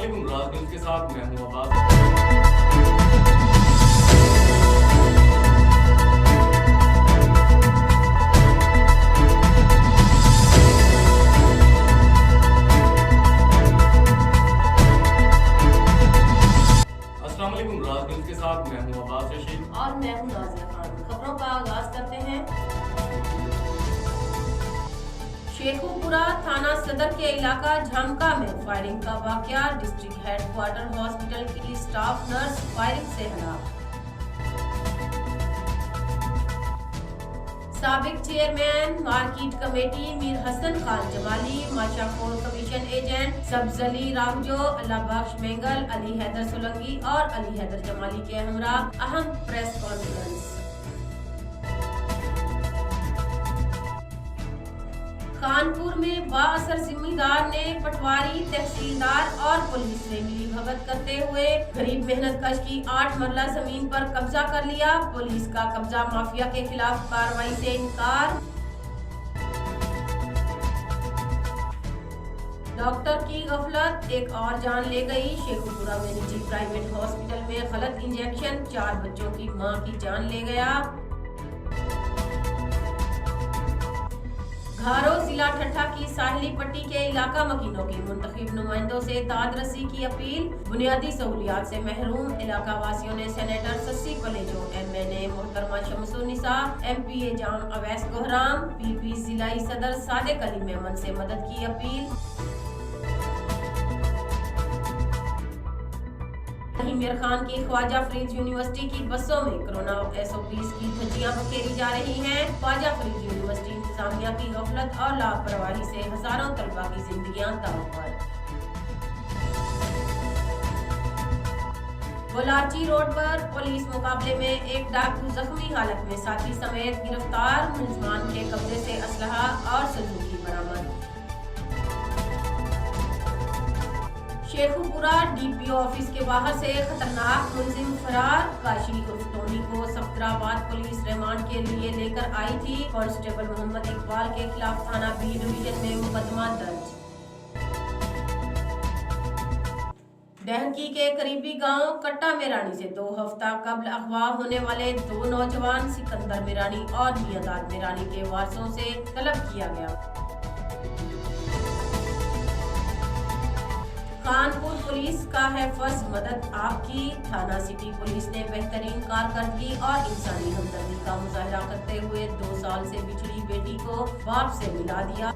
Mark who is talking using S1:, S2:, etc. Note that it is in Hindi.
S1: अस्सलामुअलैकुम, राज न्यूज़ के साथ मैं हूं अब्बास। अस्सलामुअलैकुम, राज न्यूज़ के साथ मैं हूं अब्बास रशीद
S2: और मैं हूं नाज़िया खान। खबरों का आगाज करते हैं। शेखुपुरा थाना सदर के इलाका झामका में फायरिंग का वाकया। डिस्ट्रिक्ट हेडक्वार्टर हॉस्पिटल की स्टाफ नर्स फायरिंग से हलाक। साबिक chairman market committee Mir Hasan Khan Jamali, माशाखोर कमीशन एजेंट सब्जली राहुजो, अल्लाह बख्श मेंगल, अली हैदर सोलंकी और अली हैदर जमाली के हमरा अहम प्रेस कॉन्फ्रेंस। कानपुर में बाअसर जिम्मेदार ने पटवारी, तहसीलदार और पुलिस से मिली भगत करते हुए गरीब मेहनत कश की 8 मरला जमीन पर कब्जा कर लिया। पुलिस का कब्जा माफिया के खिलाफ कार्रवाई से इनकार। डॉक्टर की गफलत एक और जान ले गई। शेखुपुरा में निजी प्राइवेट हॉस्पिटल में गलत इंजेक्शन 4 बच्चों की मां की जान ले गया। घारो जिला ठट्ठा की साहिली पट्टी के इलाका मकीनों की मुंतखब नुमाइंदों से दादरसी की अपील। बुनियादी सहूलियात से महरूम इलाका वासियों ने सेनेटर सस्सी कलेजो, MNA मोहतरमा शमसुन्निसा, MPA जाम अवैस कोहराम, PP जिलाई सदर सादिक अली मेमन से मदद की अपील। मीर खान की ख्वाजा फरीद यूनिवर्सिटी की बसों में कोरोना SOPs की धज्जियां बखेरी जा रही हैं। ख्वाजा फरीद यूनिवर्सिटी इंतजामिया की गफलत और लापरवाही से हजारों तलबा की जिंदगियां दांव पर। बोलाची रोड पर पुलिस मुकाबले में एक डाकू जख्मी हालत में साथी समेत गिरफ्तार। मुलजमान के कब्जे से असलहा और संदूकी बरामद। शेखुपुरा DPO ऑफिस के बाहर से खतरनाक मुलजिम फरार। काशी उर्फ टोनी को सफदराबाद पुलिस रिमांड के लिए लेकर आई थी। कांस्टेबल मोहम्मद इकबाल के खिलाफ थाना B डिवीजन में मुकदमा दर्ज। डहकी के करीबी गांव कट्टा मेरानी से 2 हफ्ता कबल अगवा होने वाले 2 नौजवान सिकंदर मेरानी और मियादाद मेरानी के वारसों से तलब किया गया। कानपुर पुलिस का है फर्ज मदद आपकी। थाना सिटी पुलिस ने बेहतरीन कारकर्दगी और इंसानी हमदर्दी का मुजाहरा करते हुए 2 साल से बिछड़ी बेटी को बाप से मिला दिया।